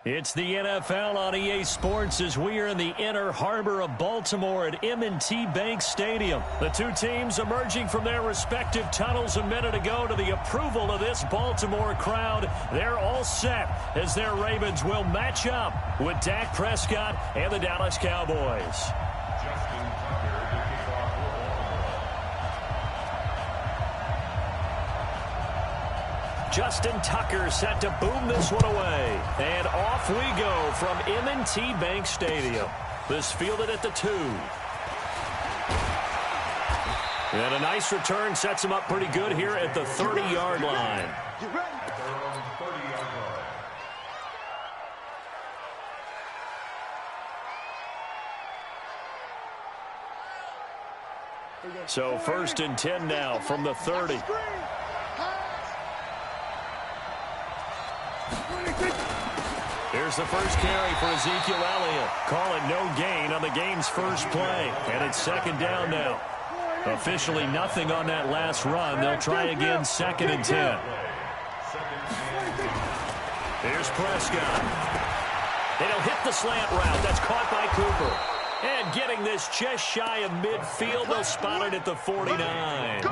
It's the NFL on EA Sports as we are in the inner harbor of Baltimore at M&T Bank Stadium. The two teams emerging from their respective tunnels a minute ago to the approval of this Baltimore crowd. They're all set as their Ravens will match up with Dak Prescott and the Dallas Cowboys. Justin Tucker set to boom this one away. And off we go from M&T Bank Stadium. This fielded at the 2. And a nice return sets him up pretty good here at the 30-yard line. So 1st and 10 now from the 30. Here's the first carry for Ezekiel Elliott. Call it no gain on the game's first play. And it's 2nd down now. Officially nothing on that last run. They'll try again 2nd and 10. Here's Prescott. And he'll hit the slant route. That's caught by Cooper. And getting this just shy of midfield, they'll spot it at the 49.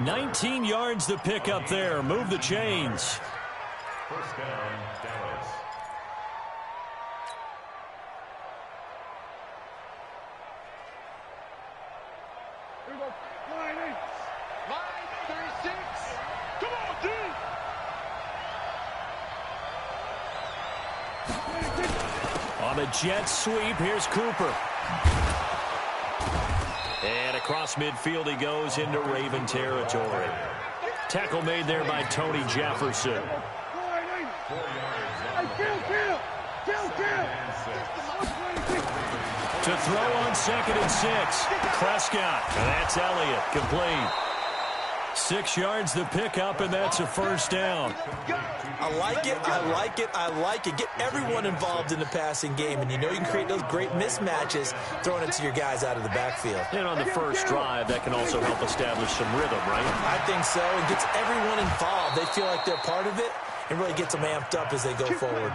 19 yards to pick up there. Move the chains. First down, Dallas. Here we go. Line 36. Come on, D. On the jet sweep, here's Cooper. And across midfield he goes into Raven territory. Tackle made there by Tony Jefferson. To throw on 2nd and 6. Prescott. And that's Elliott. Complete. 6 yards to pick up, and that's a first down. I like it. I like it. I like it. Get everyone involved in the passing game, and you know you can create those great mismatches throwing it to your guys out of the backfield. And on the first drive, that can also help establish some rhythm, right? I think so. It gets everyone involved. They feel like they're part of it. It really gets them amped up as they go forward.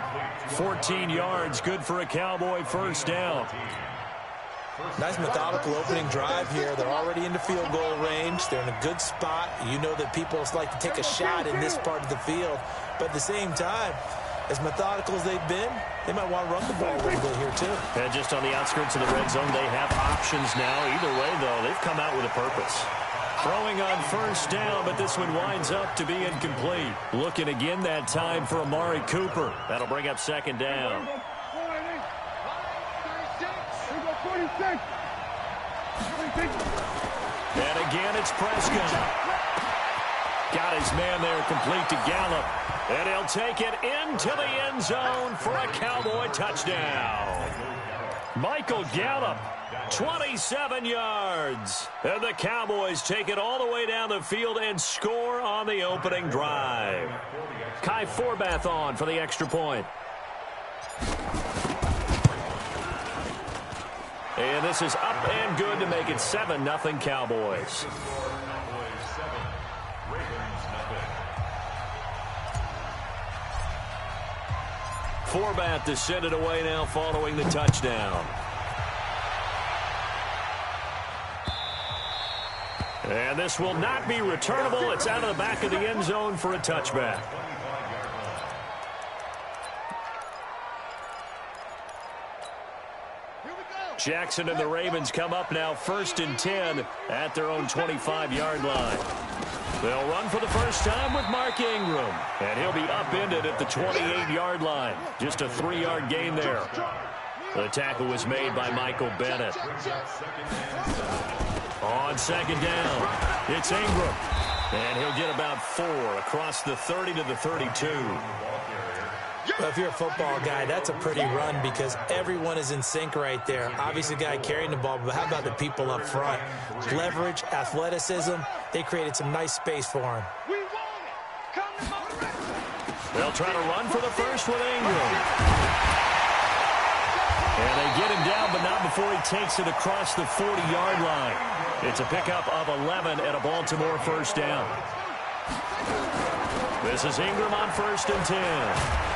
14 yards, good for a Cowboy first down. Nice methodical opening drive here. They're already into field goal range. They're in a good spot. You know that people like to take a shot in this part of the field. But at the same time, as methodical as they've been, they might want to run the ball a little bit here too. And just on the outskirts of the red zone, they have options now. Either way, though, they've come out with a purpose. Throwing on first down, but this one winds up to be incomplete. Looking again that time for Amari Cooper. That'll bring up 2nd down. And again, it's Prescott. Got his man there complete to Gallup. And he'll take it into the end zone for a Cowboy touchdown. Michael Gallup, 27 yards. And the Cowboys take it all the way down the field and score on the opening drive. Kai Forbath on for the extra point. And this is up and good to make it 7-0 Cowboys. Forbath to send it away now following the touchdown. And this will not be returnable. It's out of the back of the end zone for a touchback. Jackson and the Ravens come up now 1st and 10 at their own 25-yard line. They'll run for the first time with Mark Ingram. And he'll be upended at the 28-yard line. Just a 3-yard gain there. The tackle was made by Michael Bennett. On 2nd down, it's Ingram. And he'll get about 4 across the 30 to the 32. Well, if you're a football guy, that's a pretty run because everyone is in sync right there. Obviously, the guy carrying the ball, but how about the people up front? Leverage, athleticism, they created some nice space for him. They'll try to run for the first with Ingram. And they get him down, but not before he takes it across the 40-yard line. It's a pickup of 11 at a Baltimore first down. This is Ingram on 1st and 10.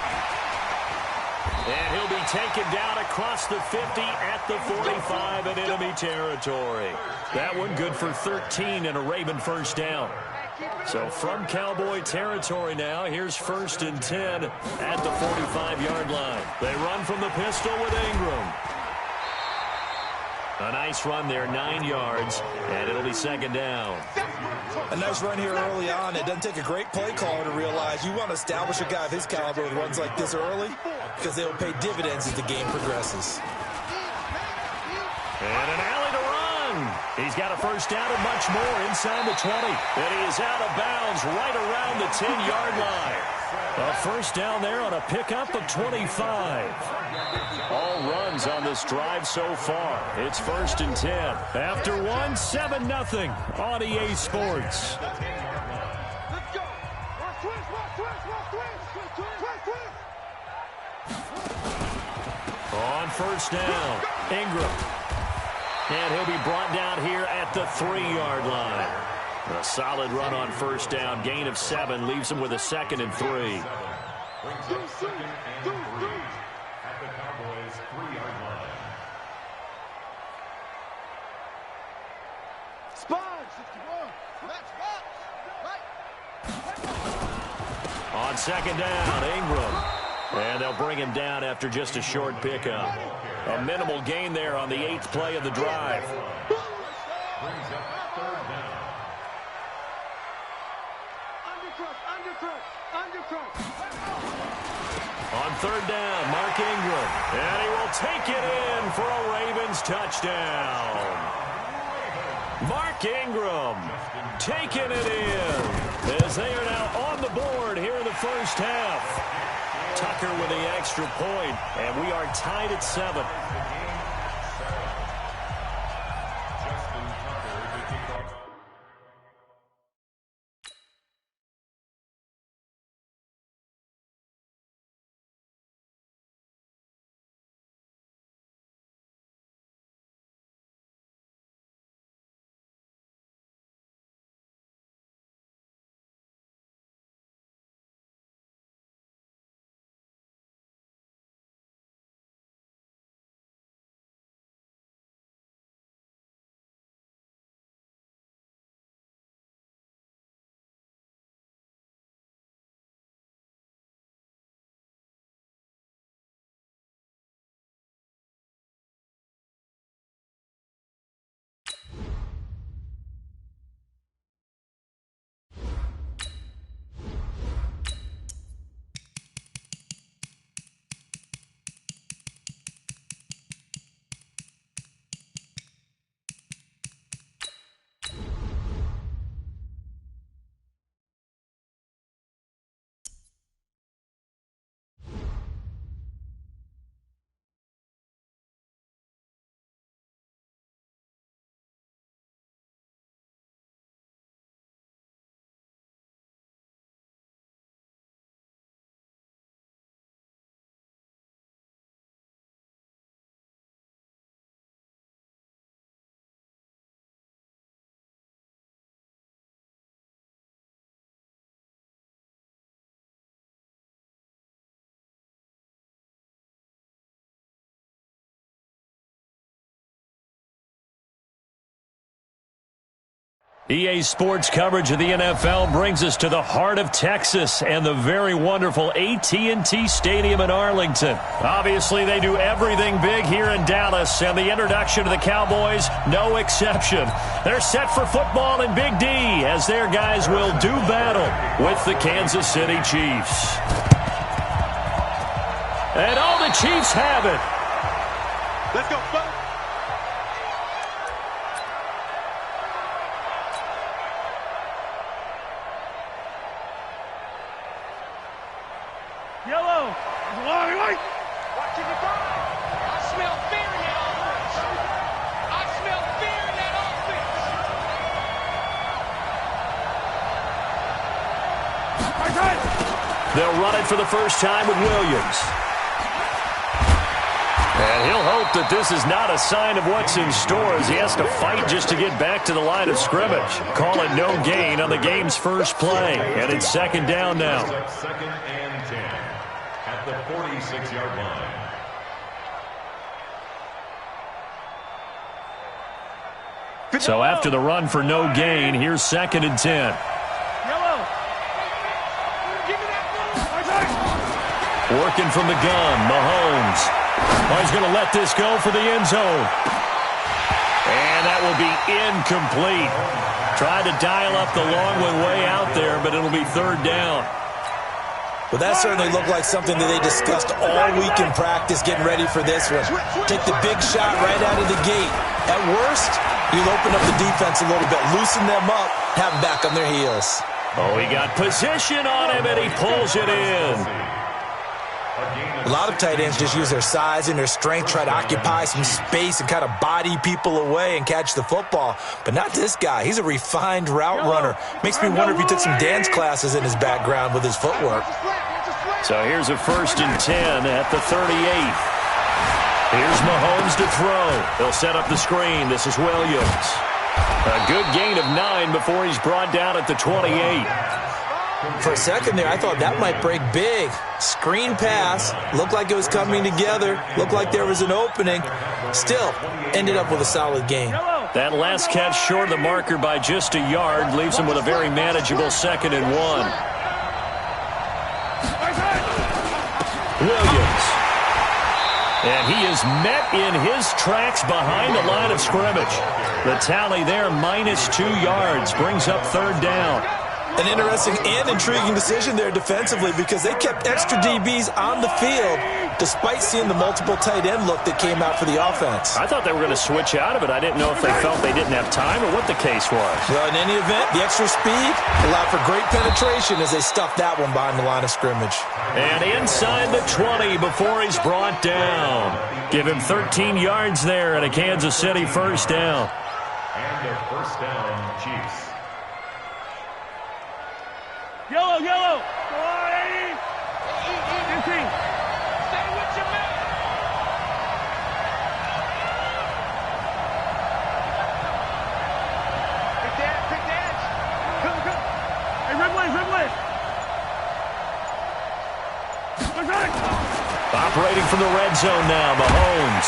And he'll be taken down across the 50 at the 45 in enemy territory. That one good for 13 and a Raven first down. So from Cowboy territory now, here's 1st and 10 at the 45-yard line. They run from the pistol with Ingram. A nice run there, 9 yards, and it'll be 2nd down. A nice run here early on. It doesn't take a great play caller to realize you want to establish a guy of his caliber with runs like this early because they will pay dividends as the game progresses. And an alley to run. He's got a first down and much more inside the 20. And he is out of bounds right around the 10-yard line. A first down there on a pickup of 25. All runs on this drive so far. It's 1st and 10. After one, 7-0 on EA Sports. Let's go. On first down, Ingram. And he'll be brought down here at the 3-yard line. A solid run on first down. Gain of 7 leaves him with a 2nd and 3. Brings up 2nd and 3 at the Cowboys' 3-yard line. Spot 61. On 2nd down, Ingram. And they'll bring him down after just a short pickup. A minimal gain there on the 8th play of the drive. Brings up 3rd down. On 3rd down, Mark Ingram. And he will take it in for a Ravens touchdown. Mark Ingram taking it in as they are now on the board here in the first half. Tucker with the extra point, and we are tied at 7. EA Sports coverage of the NFL brings us to the heart of Texas and the very wonderful AT&T Stadium in Arlington. Obviously, they do everything big here in Dallas, and the introduction to the Cowboys, no exception. They're set for football in Big D as their guys will do battle with the Kansas City Chiefs. And all the Chiefs have it. Let's go, folks. Yellow. Wide. Watching the ball. I smell fear in that offense. I smell fear in that offense. They'll run it for the first time with Williams. And he'll hope that this is not a sign of what's in store as he has to fight just to get back to the line of scrimmage. Call it no gain on the game's first play. And it's 2nd down now. 2nd and 10 at at the 46-yard line. So after the run for no gain, here's 2nd and 10. Yellow. Working from the gun, Mahomes. Oh, he's going to let this go for the end zone. And that will be incomplete. Tried to dial up the long one way out there, but it'll be 3rd down. Well, that certainly looked like something that they discussed all week in practice, getting ready for this one. Take the big shot right out of the gate. At worst, you'll open up the defense a little bit, loosen them up, have them back on their heels. Oh, he got position on him, and he pulls it in. A lot of tight ends just use their size and their strength, try to occupy some space and kind of body people away and catch the football. But not this guy. He's a refined route runner. Makes me wonder if he took some dance classes in his background with his footwork. So here's a 1st and 10 at the 38. Here's Mahomes to throw. He'll set up the screen. This is Williams. A good gain of 9 before he's brought down at the 28. For a second there, I thought that might break big. Screen pass. Looked like it was coming together. Looked like there was an opening. Still, ended up with a solid gain. That last catch short of the marker by just a yard leaves him with a very manageable 2nd and 1. Williams. And he is met in his tracks behind the line of scrimmage. The tally there, -2 yards, brings up 3rd down. An interesting and intriguing decision there defensively because they kept extra DBs on the field despite seeing the multiple tight end look that came out for the offense. I thought they were going to switch out of it. I didn't know if they felt they didn't have time or what the case was. Well, in any event, the extra speed allowed for great penetration as they stuffed that one behind the line of scrimmage. And inside the 20 before he's brought down. Give him 13 yards there and a Kansas City 1st down. And a 1st down, Chiefs. Yellow, yellow. Go on, 80. 15. Stay with your man. Pick the edge. Come. Hey, Ridley. Operating from the red zone now, Mahomes.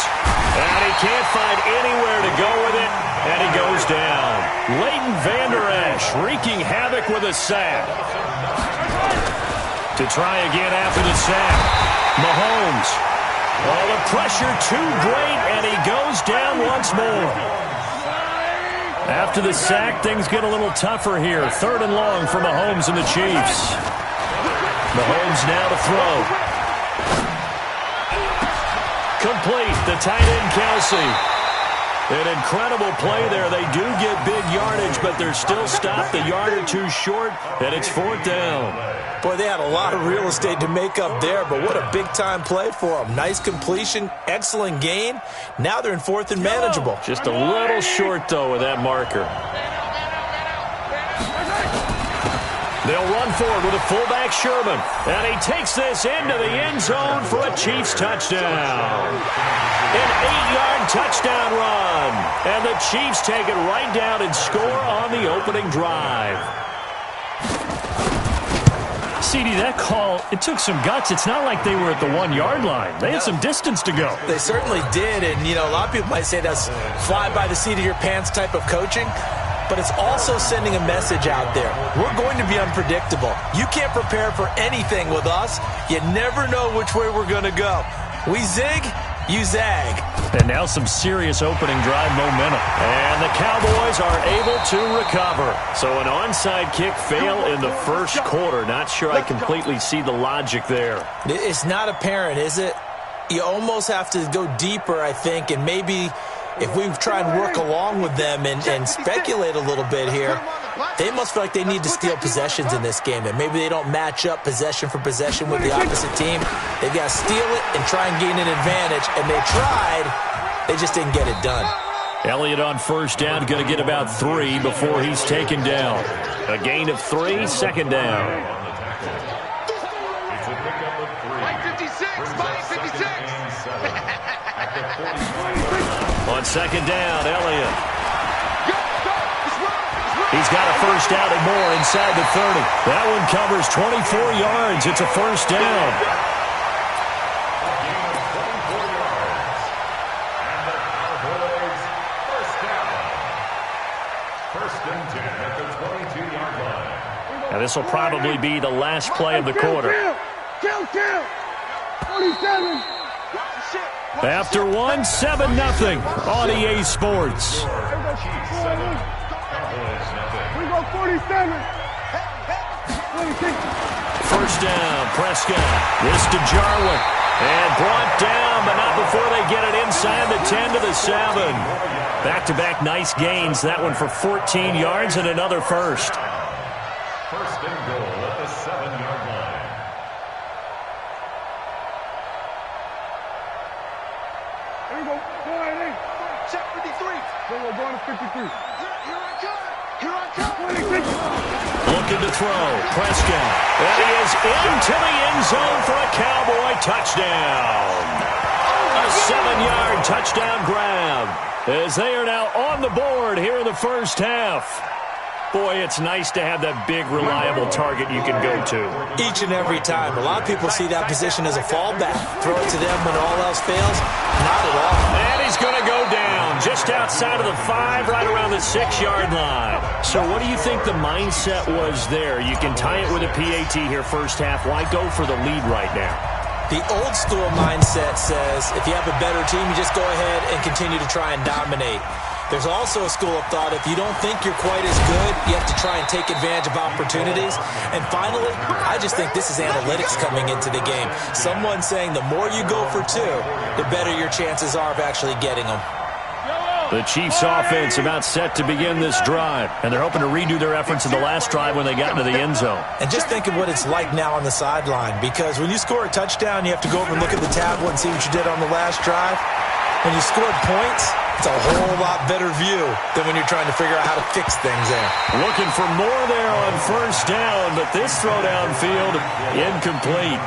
And he can't find anywhere to go with it, and he goes down. Leighton Vander Esch wreaking havoc with a sack. To try again after the sack. Mahomes. Oh, the pressure too great, and he goes down once more. After the sack, things get a little tougher here. 3rd and long for Mahomes and the Chiefs. Mahomes now to throw. Complete, the tight end, Kelsey. An incredible play there. They do get big yardage, but they're still stopped a yard or two short, and it's 4th down. Boy, they had a lot of real estate to make up there, but what a big-time play for them. Nice completion, excellent gain. Now they're in 4th and manageable. Just a little short, though, with that marker. They'll run forward with a fullback, Sherman. And he takes this into the end zone for a Chiefs touchdown. An 8-yard touchdown run. And the Chiefs take it right down and score on the opening drive. CD, that call, it took some guts. It's not like they were at the 1-yard line. They had some distance to go. They certainly did. And, you know, a lot of people might say that's fly by the seat of your pants type of coaching. But it's also sending a message out there. We're going to be unpredictable. You can't prepare for anything with us. You never know which way we're going to go. We zig, you zag. And now some serious opening drive momentum. And the Cowboys are able to recover. So an onside kick fail in the first quarter. Not sure I completely see the logic there. It's not apparent, is it? You almost have to go deeper, I think, and maybe if we try and work along with them and speculate a little bit here, they must feel like they need to steal possessions in this game, and maybe they don't match up possession for possession with the opposite team. They've got to steal it and try and gain an advantage, and they tried. They just didn't get it done. Elliott on 1st down, going to get about 3 before he's taken down. A gain of 3, 2nd down. It's a pickup of 3. 56. On 2nd down, Elliott. He's got a 1st down and more inside the 30. That one covers 24 yards. It's a 1st down. Now, this will probably be the last play of the quarter. Kill. 47. After one, 7-0 on EA Sports. We go 47. 26. First down, Prescott. This to Jarwin. And brought down, but not before they get it inside the 10 to the 7. Back-to-back nice gains. That one for 14 yards and another first. First and goal at the 7-yard line. Here we go. Check 53. We're going to 53. Here I come. 26. Looking to throw. Prescott. And he is into the end zone for a Cowboy touchdown. A 7-yard touchdown grab as they are now on the board here in the first half. Boy, it's nice to have that big, reliable target you can go to. Each and every time. A lot of people see that position as a fallback. Throw it to them when all else fails. Not at all. And he's going to go down just outside of the 5, right around the 6-yard line. So what do you think the mindset was there? You can tie it with a PAT here first half. Why go for the lead right now? The old school mindset says if you have a better team, you just go ahead and continue to try and dominate. There's also a school of thought, if you don't think you're quite as good, you have to try and take advantage of opportunities. And finally, I just think this is analytics coming into the game. Someone saying the more you go for 2, the better your chances are of actually getting them. The Chiefs offense about set to begin this drive, and they're hoping to redo their efforts in the last drive when they got into the end zone. And just think of what it's like now on the sideline, because when you score a touchdown, you have to go over and look at the tablet and see what you did on the last drive. When you scored points, it's a whole lot better view than when you're trying to figure out how to fix things there. Looking for more there on first down, but this throw downfield incomplete.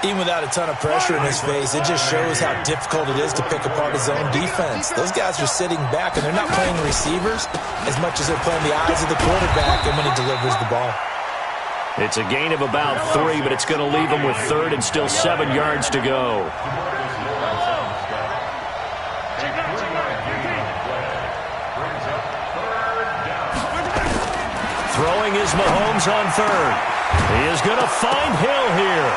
Even without a ton of pressure in his face, it just shows how difficult it is to pick apart his own defense. Those guys are sitting back, and they're not playing receivers as much as they're playing the eyes of the quarterback and when he delivers the ball. It's a gain of about 3, but it's going to leave them with 3rd and still 7 yards to go. Throwing is Mahomes on 3rd. He is going to find Hill here.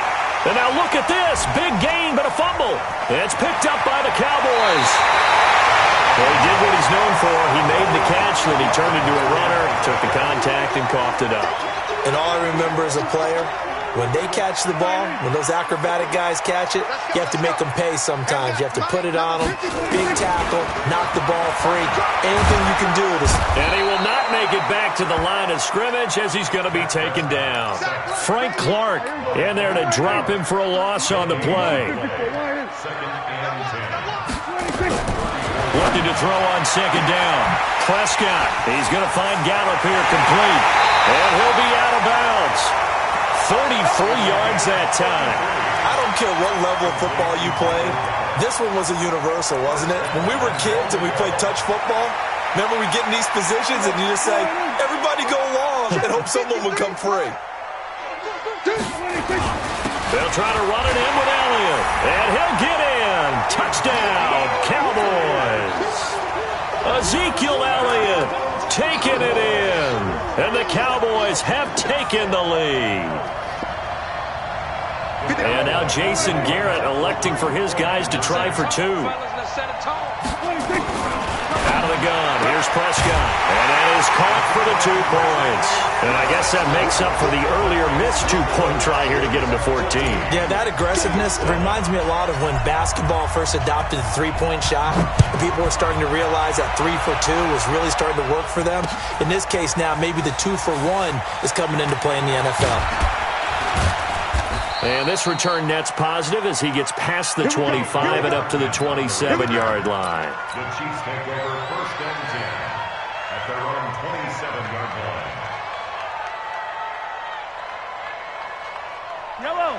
And now look at this. Big gain, but a fumble. It's picked up by the Cowboys. Well, he did what he's known for. He made the catch, then he turned into a runner, took the contact, and coughed it up. And all I remember as a player, when they catch the ball, when those acrobatic guys catch it, you have to make them pay sometimes. You have to put it on them, big tackle, knock the ball free. Anything you can do. And he will not make it back to the line of scrimmage as he's going to be taken down. Frank Clark in there to drop him for a loss on the play. Looking to throw on 2nd down. Prescott, he's going to find Gallup here complete. And he'll be out of bounds. 33 yards that time. I don't care what level of football you play. This one was a universal, wasn't it? When we were kids and we played touch football, remember we get in these positions and you just say, everybody go long and hope someone would come free. They'll try to run it in with Elliott. And he'll get in. Touchdown, Cowboys. Ezekiel Elliott taking it in. And the Cowboys have taken the lead. And now Jason Garrett electing for his guys to try for 2. Out of the gun, here's Prescott. And that is caught for the 2 points. And I guess that makes up for the earlier missed 2-point try here to get him to 14. Yeah, that aggressiveness, it reminds me a lot of when basketball first adopted the 3-point shot. And people were starting to realize that 3 for 2 was really starting to work for them. In this case now, maybe the 2 for 1 is coming into play in the NFL. And this return net's positive as he gets past the 25 and up to the 27-yard line. The Chiefs take over 1st and 10 at their own 27-yard line.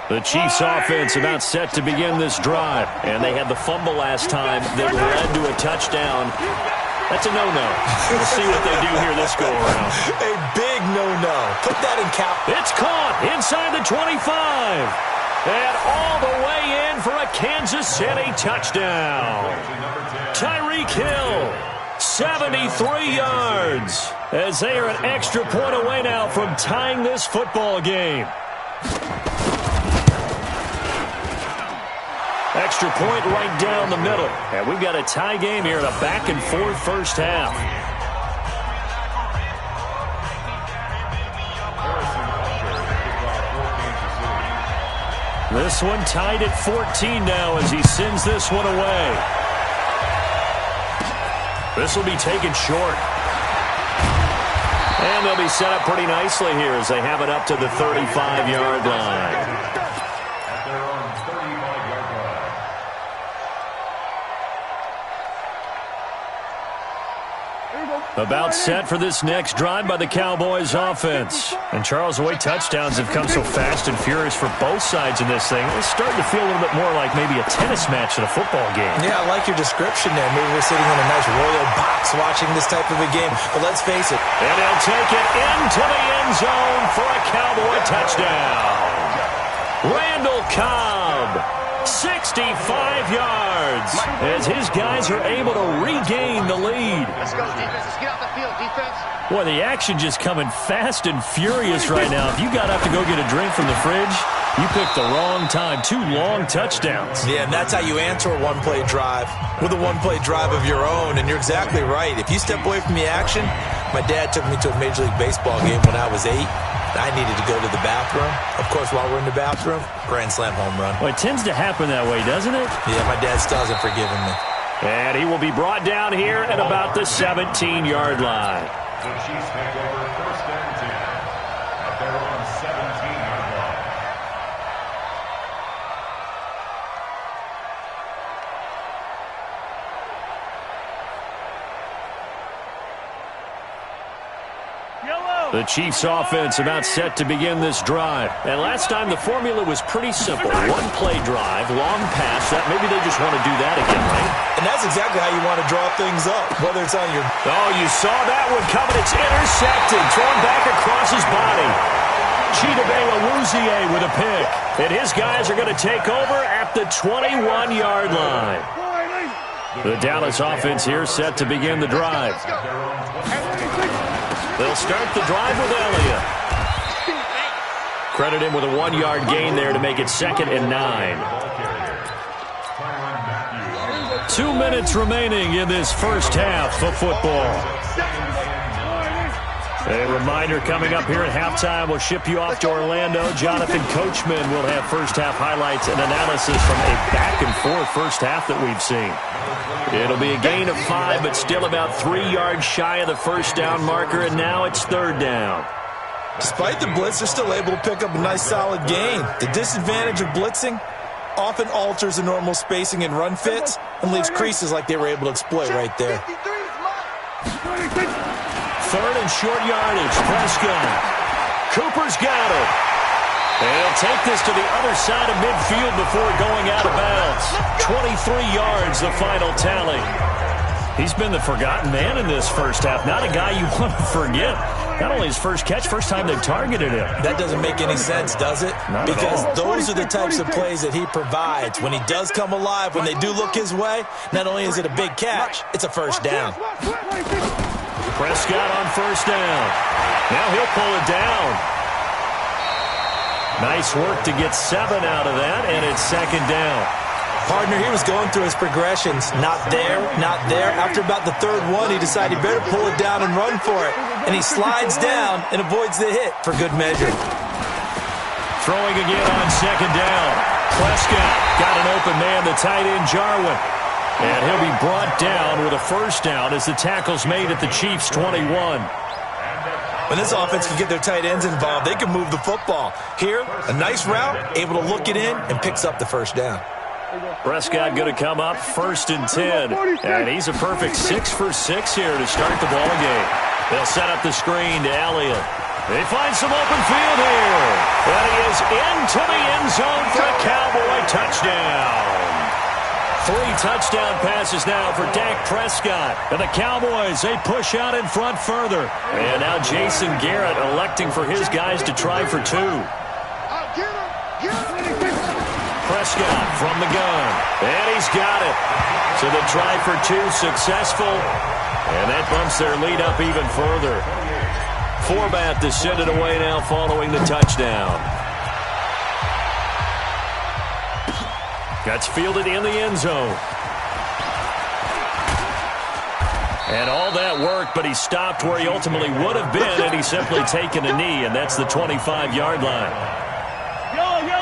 The Chiefs offense about set to begin this drive. And they had the fumble last time that led to a touchdown. That's a no-no. We'll see what they do here this go-around. A big no-no. Put that in cap. It's caught inside the 25. And all the way in for a Kansas City touchdown. Tyreek Hill, 73 yards. as they are an extra point away now from tying this football game. Extra point right down the middle. And we've got a tie game here in a back-and-forth first half. This one tied at 14 now as he sends this one away. This will be taken short. And they'll be set up pretty nicely here as they have it up to the 35-yard line. About set for this next drive by the Cowboys offense. And Charles, the way touchdowns have come so fast and furious for both sides in this thing, it's starting to feel a little bit more like maybe a tennis match than a football game. Yeah, I like your description there. Maybe we're sitting in a nice royal box watching this type of a game. But let's face it. And he'll take it into the end zone for a Cowboy touchdown. Randall Cobb, 65 yards, as his guys are able to regain the lead. Let's go, defense. Let's get out the field, defense. Boy, the action just coming fast and furious right now. If you got up to go get a drink from the fridge, you picked the wrong time. 2 long touchdowns. Yeah, and that's how you answer a one-play drive with a one-play drive of your own. And you're exactly right. If you step away from the action, my dad took me to a Major League Baseball game when I was 8. I needed to go to the bathroom. Of course, while we're in the bathroom, grand slam home run. Well, it tends to happen that way, doesn't it? Yeah, my dad still hasn't forgiven me. And he will be brought down here at about the 17-yard line. The Chiefs take over first and 10 at their own 17-yard line. The Chiefs offense about set to begin this drive. And last time the formula was pretty simple. One-play drive, long pass. That maybe they just want to do that again, right? And that's exactly how you want to draw things up, whether it's on your... Oh, you saw that one coming. It's intercepted. Thrown back across his body. Chidobe Awuzie with a pick. And his guys are going to take over at the 21-yard line. The Dallas offense here set to begin the drive. They'll start the drive with Elliott. Credit him with a 1-yard gain there to make it 2nd and 9. 2 minutes remaining in this first half of football. A reminder coming up here at halftime, we'll ship you off to Orlando. Jonathan Coachman will have first half highlights and analysis from a back-and-forth first half that we've seen. It'll be a gain of 5, but still about 3 yards shy of the first down marker, and now it's 3rd down. Despite the blitz, they're still able to pick up a nice solid gain. The disadvantage of blitzing often alters the normal spacing and run fits and leaves creases like they were able to exploit right there. 3rd and short yardage. Prescott. Cooper's got it. And he'll take this to the other side of midfield before going out of bounds. 23 yards, the final tally. He's been the forgotten man in this first half. Not a guy you want to forget. Not only his first catch, first time they've targeted him. That doesn't make any sense, does it? Not because at all. those are the types of plays that he provides. When he does come alive, when they do look his way, not only is it a big catch, it's a first down. Prescott on first down. Now he'll pull it down. Nice work to get 7 out of that, and it's 2nd down. Partner, he was going through his progressions. Not there, not there. After about the 3rd one, he decided he better pull it down and run for it. And he slides down and avoids the hit for good measure. Throwing again on 2nd down. Prescott got an open man, the tight end Jarwin. And he'll be brought down with a first down as the tackle's made at the Chiefs' 21. When this offense can get their tight ends involved, they can move the football. Here, a nice route, able to look it in, and picks up the first down. Prescott going to come up 1st and 10. And he's a perfect 6 for 6 here to start the ball game. They'll set up the screen to Elliott. They find some open field here. And he is into the end zone for a Cowboy touchdown. 3 touchdown passes now for Dak Prescott. And the Cowboys, they push out in front further. And now Jason Garrett electing for his guys to try for 2. Prescott from the gun. And he's got it. So the try for 2 successful. And that bumps their lead up even further. Forbath to send it away now following the touchdown. Gets fielded in the end zone. And all that worked, but he stopped where he ultimately would have been, and he's simply taken a knee, and that's the 25-yard line.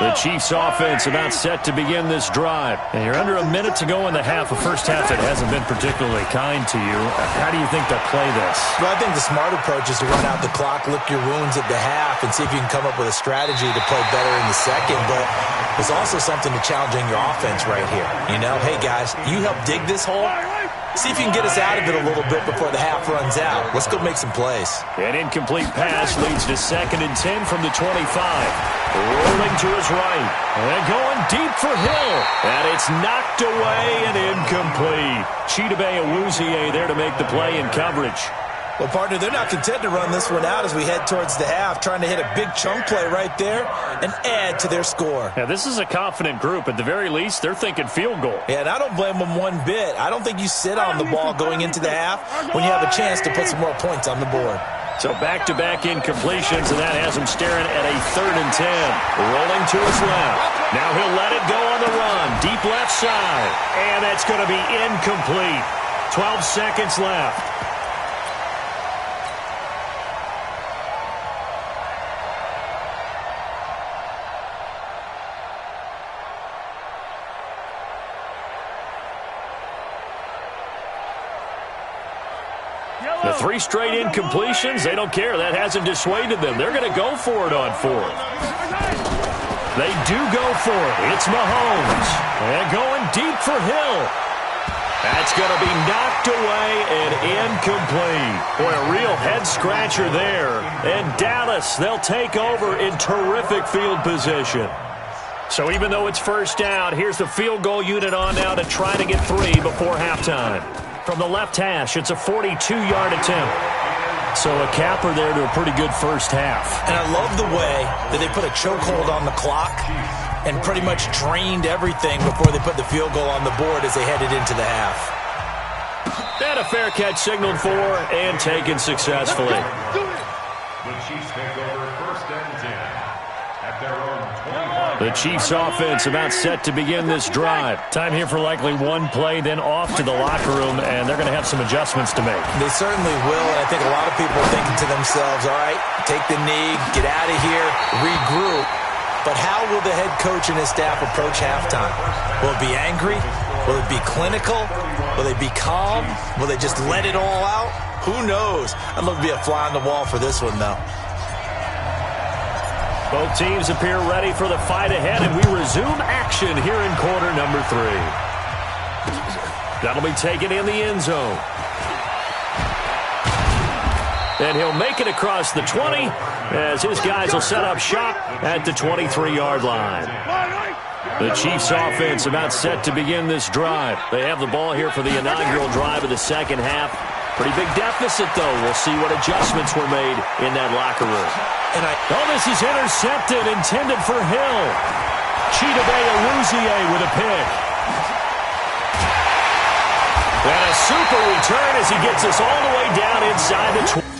The Chiefs offense about set to begin this drive. And you're under a minute to go in the half, a first half that hasn't been particularly kind to you. How do you think they'll play this? Well, I think the smart approach is to run out the clock, lick your wounds at the half, and see if you can come up with a strategy to play better in the second. But there's also something to challenging your offense right here. You know, hey, guys, you help dig this hole. See if you can get us out of it a little bit before the half runs out. Let's go make some plays. An incomplete pass leads to 2nd and 10 from the 25. Rolling to his right. And going deep for Hill. And it's knocked away and incomplete. Chidobe Awuzie there to make the play in coverage. Well, partner, they're not content to run this one out as we head towards the half, trying to hit a big chunk play right there and add to their score. Yeah, this is a confident group. At the very least, they're thinking field goal. Yeah, and I don't blame them one bit. I don't think you sit on the ball going into the half when you have a chance to put some more points on the board. So back-to-back incompletions, and that has him staring at a 3rd and 10. Rolling to his left. Now he'll let it go on the run. Deep left side. And that's going to be incomplete. 12 seconds left. The 3 straight incompletions, they don't care. That hasn't dissuaded them. They're going to go for it on 4th. They do go for it. It's Mahomes. And going deep for Hill. That's going to be knocked away and incomplete. Boy, a real head-scratcher there. And Dallas, they'll take over in terrific field position. So even though it's first down, here's the field goal unit on now to try to get 3 before halftime. From the left hash, it's a 42-yard attempt. So a capper there to a pretty good first half. And I love the way that they put a chokehold on the clock and pretty much drained everything before they put the field goal on the board as they headed into the half. And a fair catch signaled for and taken successfully. The Chiefs take over 1st and 10 at their own 25. The Chiefs offense about set to begin this drive. Time here for likely one play, then off to the locker room, and they're going to have some adjustments to make. They certainly will, and I think a lot of people are thinking to themselves, all right, take the knee, get out of here, regroup. But how will the head coach and his staff approach halftime? Will it be angry? Will it be clinical? Will they be calm? Will they just let it all out? Who knows? I'd love to be a fly on the wall for this one, though. Both teams appear ready for the fight ahead, and we resume action here in quarter number 3. That'll be taken in the end zone. And he'll make it across the 20 as his guys will set up shop at the 23-yard line. The Chiefs offense about set to begin this drive. They have the ball here for the inaugural drive of the second half. Pretty big deficit, though. We'll see what adjustments were made in that locker room. This is intercepted, intended for Hill. Chidobe Awuzie with a pick. And a super return as he gets us all the way down inside the 20.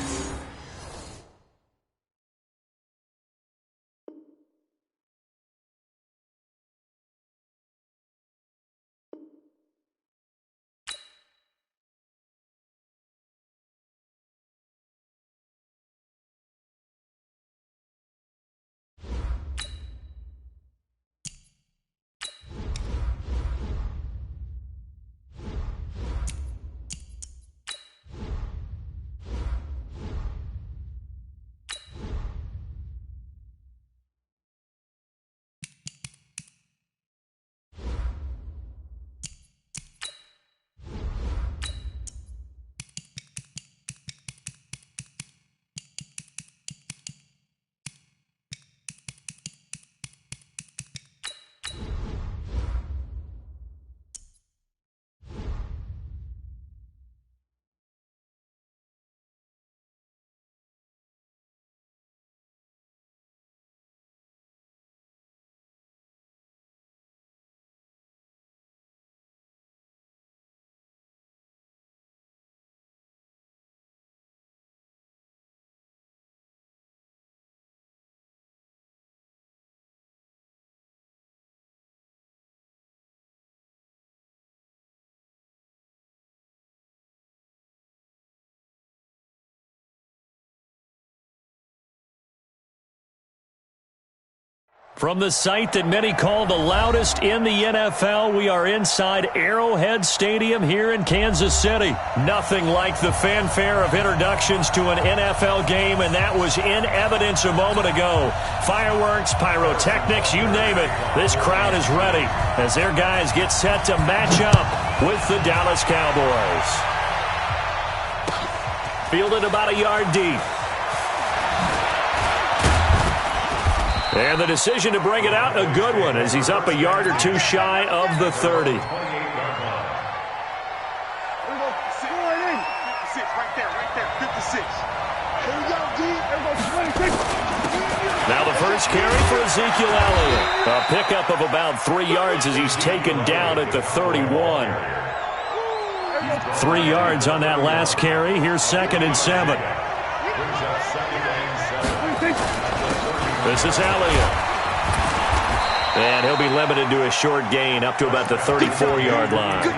From the site that many call the loudest in the NFL, we are inside Arrowhead Stadium here in Kansas City. Nothing like the fanfare of introductions to an NFL game, and that was in evidence a moment ago. Fireworks, pyrotechnics, you name it. This crowd is ready as their guys get set to match up with the Dallas Cowboys. Fielded about a yard deep. And the decision to bring it out, a good one, as he's up a yard or two shy of the 30. Now the first carry for Ezekiel Elliott. A pickup of about 3 yards as he's taken down at the 31. 3 yards on that last carry. Here's 2nd and 7. This is Elliott. And he'll be limited to a short gain up to about the 34-yard line.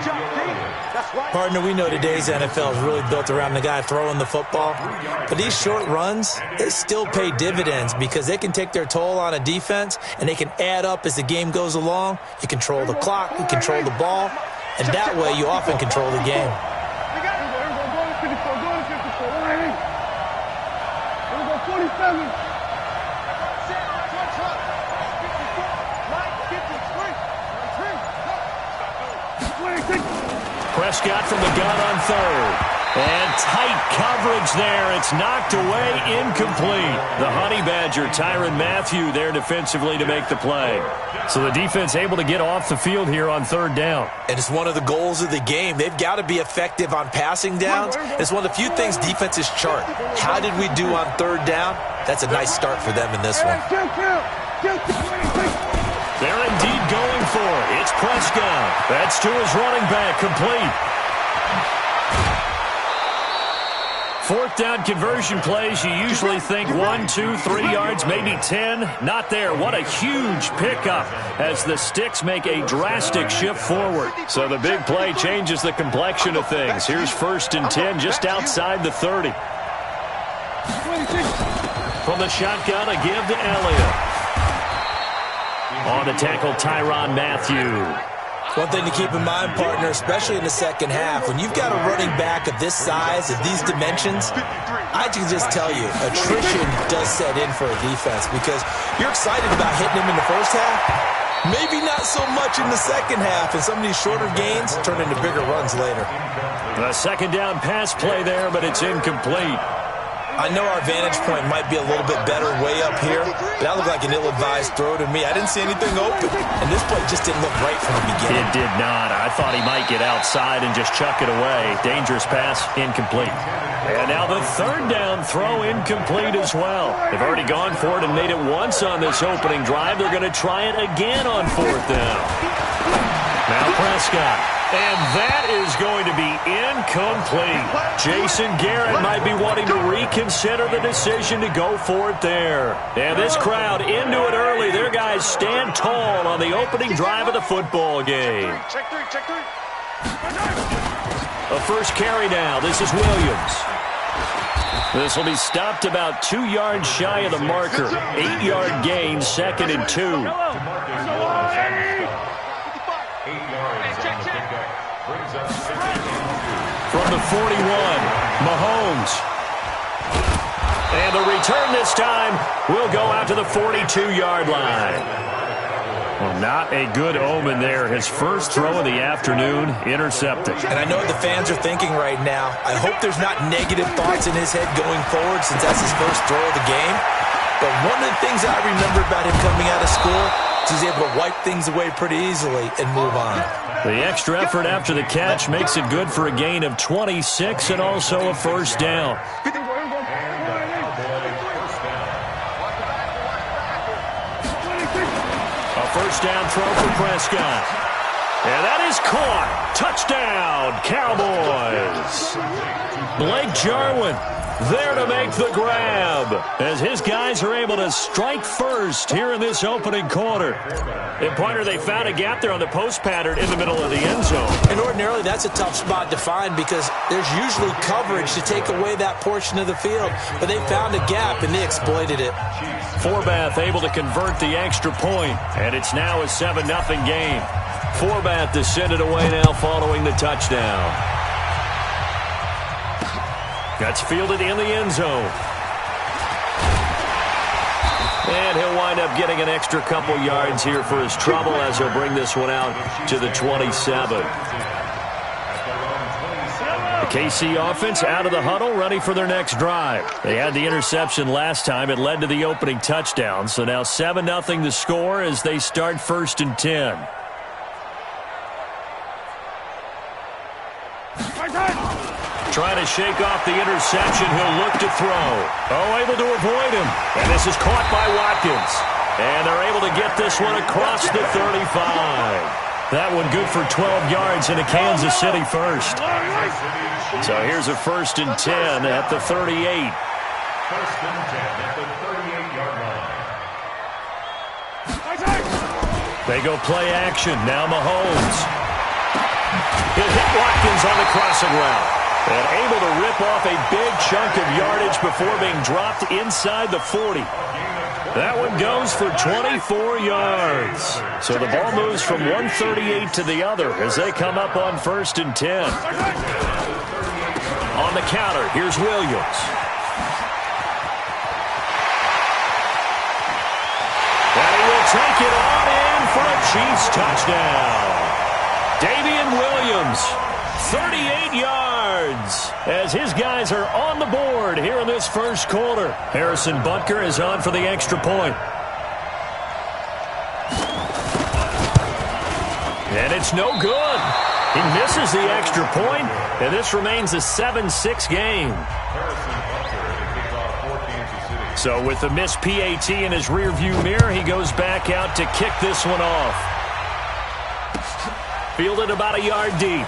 Partner, we know today's NFL is really built around the guy throwing the football. But these short runs, they still pay dividends because they can take their toll on a defense and they can add up as the game goes along. You control the clock, you control the ball, and that way you often control the game. Prescott from the gun on 3rd. And tight coverage there. It's knocked away, incomplete. The Honey Badger, Tyrann Mathieu, there defensively to make the play. So the defense able to get off the field here on 3rd down. And it's one of the goals of the game. They've got to be effective on passing downs. It's one of the few things defenses chart. How did we do on 3rd down? That's a nice start for them in this one. They're indeed going for it. It's Prescott. That's to his running back, complete. 4th down conversion plays, you usually think 1, 2, 3 yards, maybe 10. Not there. What a huge pickup as the sticks make a drastic shift forward. So the big play changes the complexion of things. Here's 1st and 10 just outside the 30. From the shotgun, a give to Elliott. On the tackle, Tyrann Mathieu. One thing to keep in mind, partner, especially in the second half, when you've got a running back of this size, of these dimensions, I can just tell you, attrition does set in for a defense because you're excited about hitting him in the first half, maybe not so much in the second half, and some of these shorter gains turn into bigger runs later. A 2nd down pass play there, but it's incomplete. I know our vantage point might be a little bit better way up here, but that looked like an ill-advised throw to me. I didn't see anything open, and this play just didn't look right from the beginning. It did not. I thought he might get outside and just chuck it away. Dangerous pass, incomplete. And now the 3rd down throw incomplete as well. They've already gone for it and made it once on this opening drive. They're going to try it again on 4th down. Now Prescott. And that is going to be incomplete. Jason Garrett might be wanting to reconsider the decision to go for it there. And this crowd into it early. Their guys stand tall on the opening drive of the football game. A first carry now. This is Williams. This will be stopped about 2 yards shy of the marker. 8-yard gain, 2nd and 2. From the 41, Mahomes. And the return this time will go out to the 42-yard line. Well, not a good omen there. His first throw of the afternoon, intercepted. And I know what the fans are thinking right now. I hope there's not negative thoughts in his head going forward since that's his first throw of the game. But one of the things I remember about him coming out of school is he's able to wipe things away pretty easily and move on. The extra effort after the catch makes it good for a gain of 26 and also a first down. A first down throw for Prescott. And that is caught. Touchdown, Cowboys. Blake Jarwin there to make the grab, as his guys are able to strike first here in this opening quarter. And, partner, they found a gap there on the post pattern in the middle of the end zone. And ordinarily, that's a tough spot to find because there's usually coverage to take away that portion of the field. But they found a gap, and they exploited it. Forbath able to convert the extra point, and it's now a 7-0 game. Forbath to send it away now following the touchdown. That's fielded in the end zone. And he'll wind up getting an extra couple yards here for his trouble as he'll bring this one out to the 27. The KC offense out of the huddle, ready for their next drive. They had the interception last time. It led to the opening touchdown. So now 7-0 the score as they start 1st and 10. Trying to shake off the interception. He'll look to throw. Oh, able to avoid him. And this is caught by Watkins. And they're able to get this one across the 35. That one good for 12 yards into Kansas City first. So here's a 1st and 10 at the 38. 1st and 10 at the 38-yard line. They go play action. Now Mahomes. He'll hit Watkins on the crossing route. And able to rip off a big chunk of yardage before being dropped inside the 40. That one goes for 24 yards. So the ball moves from 138 to the other as they come up on 1st and 10. On the counter, here's Williams. And he will take it on in for a Chiefs touchdown. Davian Williams, 38 yards, as his guys are on the board here in this first quarter. Harrison Butker is on for the extra point. And it's no good. He misses the extra point, and this remains a 7-6 game. So with the missed PAT in his rearview mirror, he goes back out to kick this one off. Fielded about a yard deep.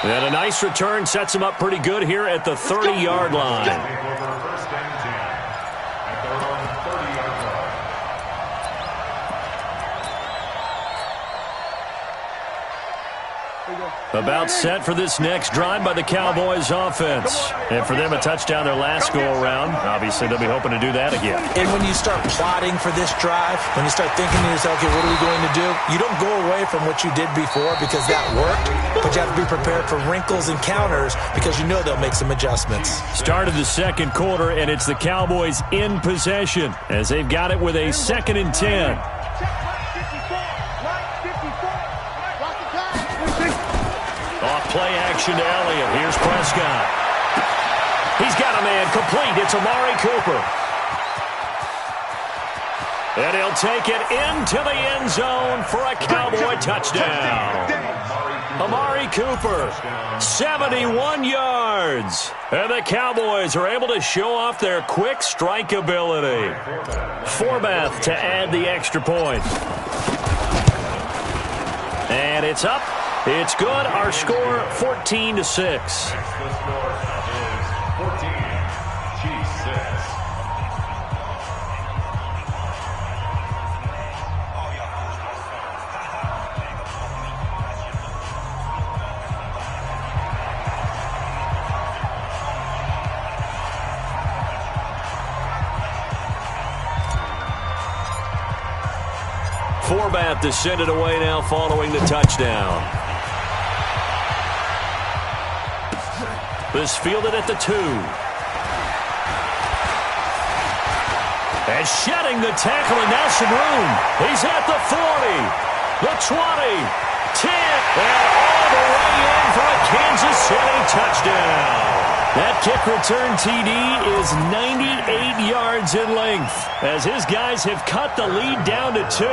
And a nice return sets him up pretty good here at the 30-yard line. About set for this next drive by the Cowboys offense. And for them, a touchdown their last go-around. Obviously, they'll be hoping to do that again. And when you start plotting for this drive, when you start thinking to yourself, okay, what are we going to do? You don't go away from what you did before because that worked, but you have to be prepared for wrinkles and counters because you know they'll make some adjustments. Started the second quarter, and it's the Cowboys in possession as they've got it with a 2nd and 10. Off play action to Elliott. Here's Prescott. He's got a man complete. It's Amari Cooper. And he'll take it into the end zone for a Cowboy touchdown. Amari Cooper, 71 yards. And the Cowboys are able to show off their quick strike ability. Forbath to add the extra point. And it's up. It's good. Our score, 14-6. The score is 14, Chiefs 6. Forbath to send it away now following the touchdown. This fielded at the 2. And shedding the tackle, and now some room. He's at the 40, the 20, 10, and all the way in for a Kansas City touchdown. That kick return TD is 98 yards in length as his guys have cut the lead down to 2.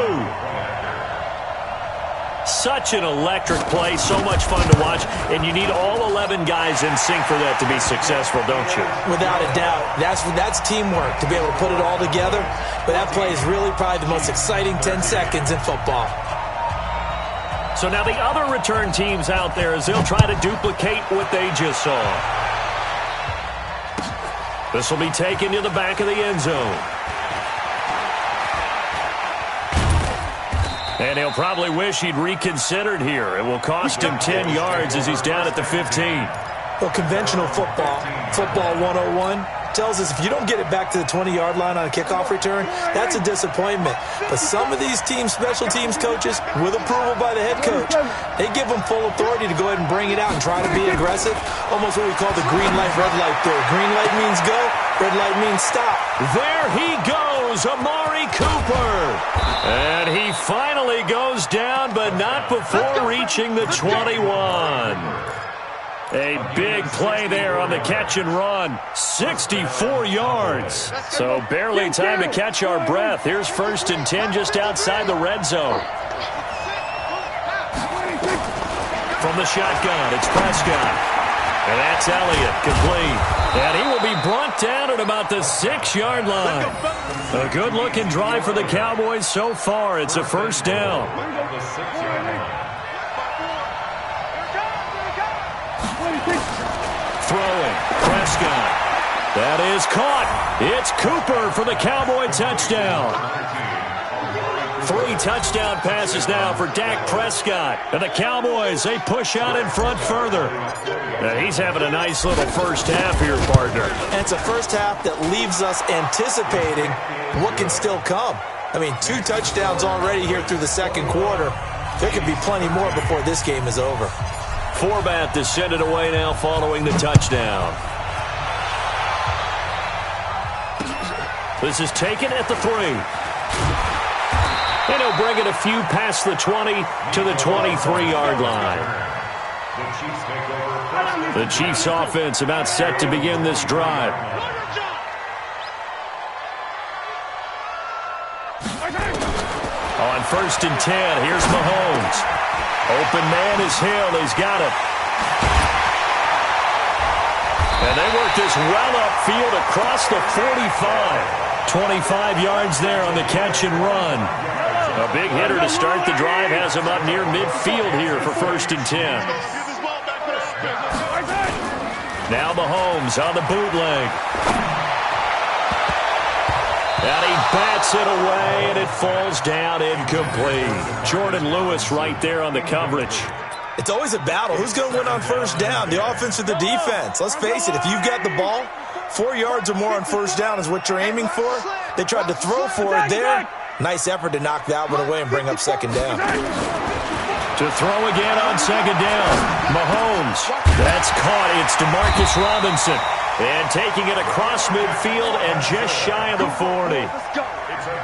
Such an electric play, so much fun to watch, and you need all 11 guys in sync for that to be successful, don't you? Without a doubt. That's teamwork, to be able to put it all together. But that play is really probably the most exciting 10 seconds in football. So now the other return teams out there as they'll try to duplicate what they just saw. This will be taken to the back of the end zone. And he'll probably wish he'd reconsidered here. It will cost him 10 yards as he's down at the 15. Well, conventional football 101, tells us if you don't get it back to the 20-yard line on a kickoff return, that's a disappointment. But some of these special teams coaches, with approval by the head coach, they give them full authority to go ahead and bring it out and try to be aggressive. Almost what we call the green light, red light theory. Green light means go, red light means stop. There he goes, Amari Cooper. And he finally goes down, but not before reaching the 21. A big play there on the catch and run. 64 yards. So barely time to catch our breath. Here's 1st and 10 just outside the red zone. From the shotgun, it's Prescott. And that's Elliott, complete. And he will be brought down at about the 6-yard line. A good-looking drive for the Cowboys so far. It's a 1st down. Throwing, Prescott. That is caught. It's Cooper for the Cowboy touchdown. 3 touchdown passes now for Dak Prescott. And the Cowboys, they push out in front further. Now he's having a nice little first half here, partner. And it's a first half that leaves us anticipating what can still come. I mean, 2 touchdowns already here through the second quarter. There could be plenty more before this game is over. Forbath to send it away now following the touchdown. This is taken at the 3. And he'll bring it a few past the 20 to the 23-yard line. The Chiefs offense about set to begin this drive. On 1st and 10, here's Mahomes. Open man is Hill. He's got it. And they work this well upfield across the 45. 25 yards there on the catch and run. A big hitter to start the drive has him up near midfield here for 1st and 10. Now Mahomes on the bootleg. And he bats it away, and it falls down incomplete. Jordan Lewis right there on the coverage. It's always a battle. Who's going to win on 1st down, the offense or the defense? Let's face it, if you've got the ball, 4 yards or more on 1st down is what you're aiming for. They tried to throw for it there. Nice effort to knock that one away and bring up 2nd down. To throw again on 2nd down. Mahomes. That's caught. It's DeMarcus Robinson. And taking it across midfield and just shy of the 40.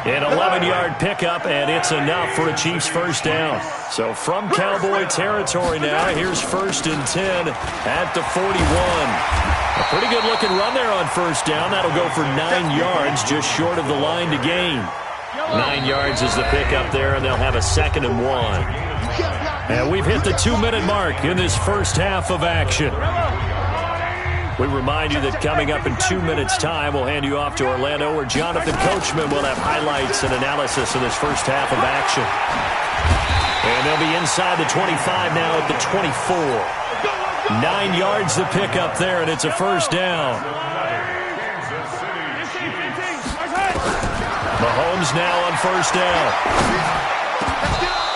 An 11-yard pickup, and it's enough for a Chiefs 1st down. So from Cowboy territory now, here's 1st and 10 at the 41. A pretty good-looking run there on 1st down. That'll go for 9 yards, just short of the line to gain. 9 yards is the pickup there, and they'll have a 2nd and 1. And we've hit the 2-minute mark in this first half of action. We remind you that coming up in 2 minutes' time, we'll hand you off to Orlando, where Jonathan Coachman will have highlights and analysis of this first half of action. And they'll be inside the 25 now at the 24. 9 yards the pickup there, and it's a 1st down. Mahomes now on 1st down.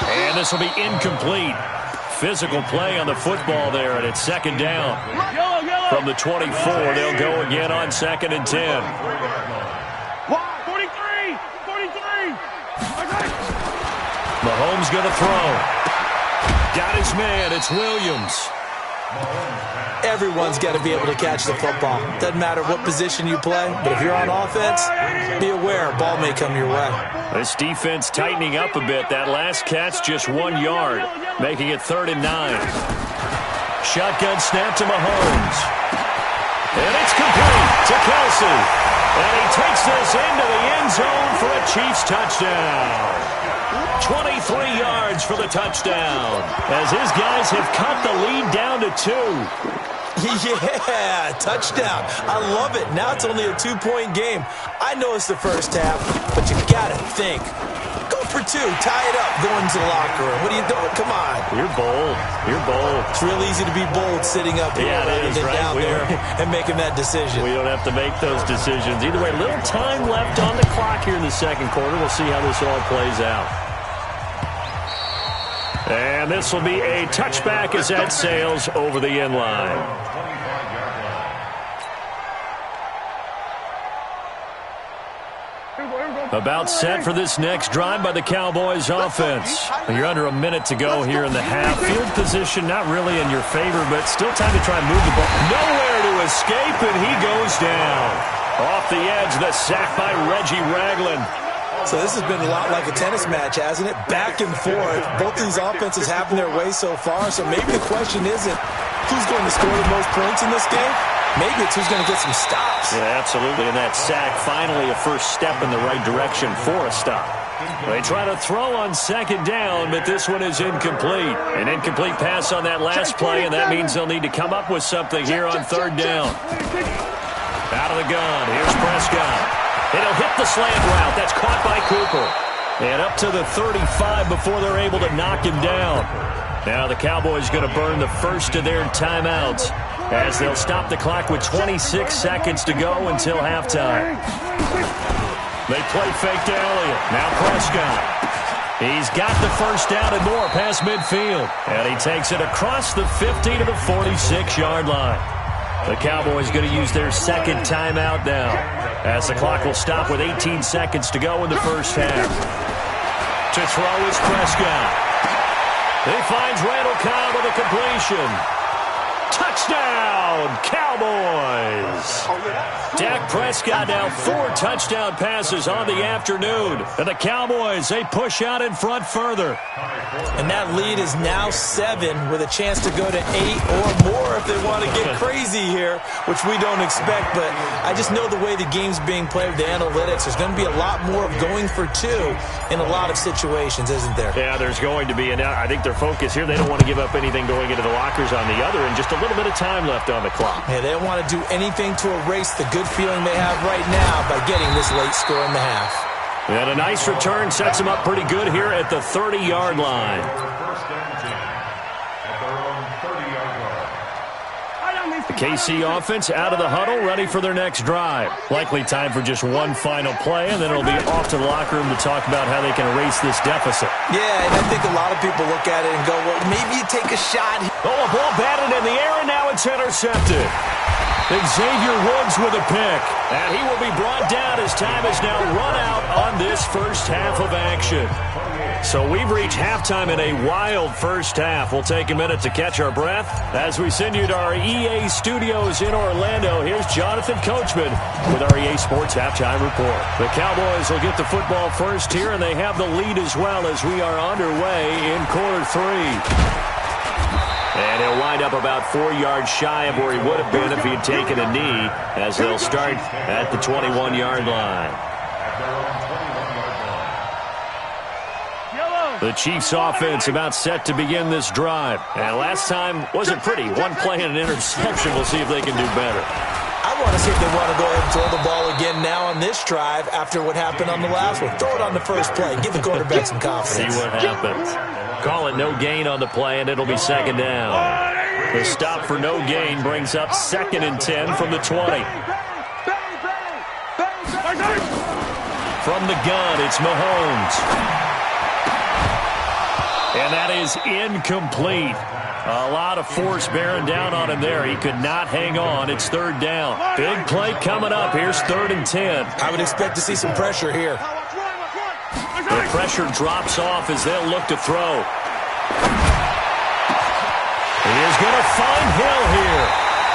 And this will be incomplete. Physical play on the football there, and it's 2nd down. From the 24, they'll go again on 2nd and 10. 43! Mahomes going to throw. Got his man. It's Williams. Everyone's got to be able to catch the football. Doesn't matter what position you play, but if you're on offense, be aware, a ball may come your way. This defense tightening up a bit. That last catch just 1 yard, making it 3rd and 9. Shotgun snap to Mahomes. And it's complete to Kelsey. And he takes this into the end zone for a Chiefs touchdown. 23 yards for the touchdown, as his guys have cut the lead down to 2. Yeah, touchdown. I love it. Now it's only a 2-point game. I know it's the first half, but you got to think. Go for 2. Tie it up. Go into the locker room. What are you doing? Come on. You're bold. You're bold. It's real easy to be bold sitting up here rather than down there and making that decision. We don't have to make those decisions. Either way, little time left on the clock here in the second quarter. We'll see how this all plays out. And this will be a touchback as that sails over the end line. About set for this next drive by the Cowboys offense. You're under a minute to go here in the half. Field position not really in your favor, but still time to try and move the ball. Nowhere to escape, and he goes down. Off the edge, the sack by Reggie Ragland. So this has been a lot like a tennis match, hasn't it? Back and forth. Both these offenses having their way so far, so maybe the question isn't who's going to score the most points in this game. Maybe it's who's going to get some stops. Yeah, absolutely. And that sack, finally a first step in the right direction for a stop. They try to throw on second down, but this one is incomplete. An incomplete pass on that last play, and that means they'll need to come up with something here on third down. Out of the gun. Here's Prescott. It'll hit the slant route. That's caught by Cooper. And up to the 35 before they're able to knock him down. Now the Cowboys going to burn the first of their timeouts as they'll stop the clock with 26 seconds to go until halftime. They play fake to Elliott. Now Prescott. He's got the first down and more past midfield. And he takes it across the 50 to the 46-yard line. The Cowboys going to use their second timeout now as the clock will stop with 18 seconds to go in the first half. To throw is Prescott. He finds Randall Cobb with a completion. Touchdown, Cowboys! Dak Prescott now 4 touchdown passes on the afternoon. And the Cowboys, they push out in front further. And that lead is now 7 with a chance to go to 8 or more if they want to get crazy here, which we don't expect. But I just know the way the game's being played with the analytics, there's going to be a lot more of going for 2 in a lot of situations, isn't there? Yeah, there's going to be. And I think their focus here, they don't want to give up anything going into the lockers on the other, and just a little bit of time left on the clock. Yeah, they don't want to do anything to erase the good feeling they have right now by getting this late score in the half. And a nice return sets them up pretty good here at the 30-yard line. The KC offense out of the huddle, ready for their next drive. Likely time for just one final play, and then it'll be off to the locker room to talk about how they can erase this deficit. Yeah, and I think a lot of people look at it and go, well, maybe you take a shot. Oh, a ball batted in the air, and now it's intercepted. Xavier Woods with a pick, and he will be brought down as time has now run out on this first half of action. So we've reached halftime in a wild first half. We'll take a minute to catch our breath as we send you to our EA studios in Orlando. Here's Jonathan Coachman with our EA Sports Halftime Report. The Cowboys will get the football first here, and they have the lead as well as we are underway in quarter 3. And he'll wind up about 4 yards shy of where he would have been if he had taken a knee, as they'll start at the 21-yard line. The Chiefs offense about set to begin this drive. And last time wasn't pretty. One play and an interception. We'll see if they can do better. I want to see if they want to go ahead and throw the ball again now on this drive after what happened on the last one. Throw it on the first play. Give the quarterback some confidence. See what happens. Call it no gain on the play, and it'll be second down. The stop for no gain brings up 2nd and 10 from the 20. From the gun, it's Mahomes. And that is incomplete. A lot of force bearing down on him there. He could not hang on. It's 3rd down. Big play coming up. Here's 3rd and 10. I would expect to see some pressure here. The pressure drops off as they'll look to throw. He is going to find Hill here.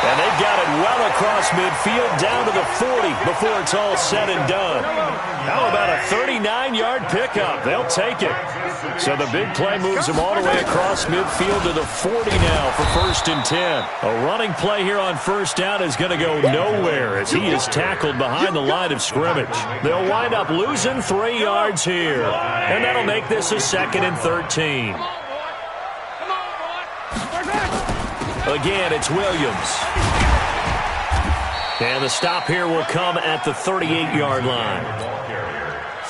And they've got it well across midfield down to the 40 before it's all said and done. How about a 39-yard pickup? They'll take it. So the big play moves them all the way across midfield to the 40 now for 1st and 10. A running play here on 1st down is going to go nowhere as he is tackled behind the line of scrimmage. They'll wind up losing 3 yards here. And that'll make this a 2nd and 13. Again, it's Williams. And the stop here will come at the 38-yard line.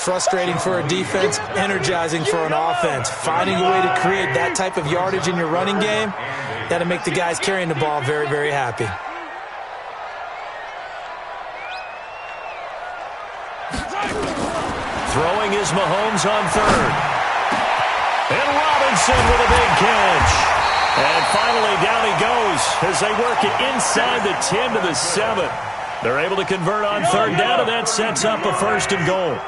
Frustrating for a defense, energizing for an offense. Finding a way to create that type of yardage in your running game, that'll make the guys carrying the ball very, very happy. Throwing is Mahomes on third. And Robinson with a big catch. And finally down he goes as they work it inside the 10 to the 7. They're able to convert on third down, and that sets up a 1st and goal.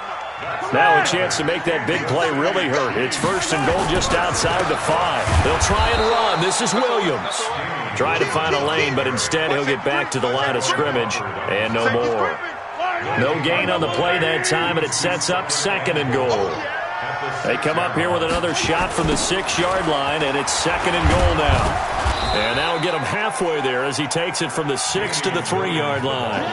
Now a chance to make that big play really hurt. It's 1st and goal just outside the 5. They'll try and run. This is Williams. Trying to find a lane, but instead he'll get back to the line of scrimmage, and no more. No gain on the play that time, and it sets up 2nd and goal. They come up here with another shot from the 6-yard line, and it's 2nd and goal now. And that'll get him halfway there as he takes it from the 6 to the 3-yard line.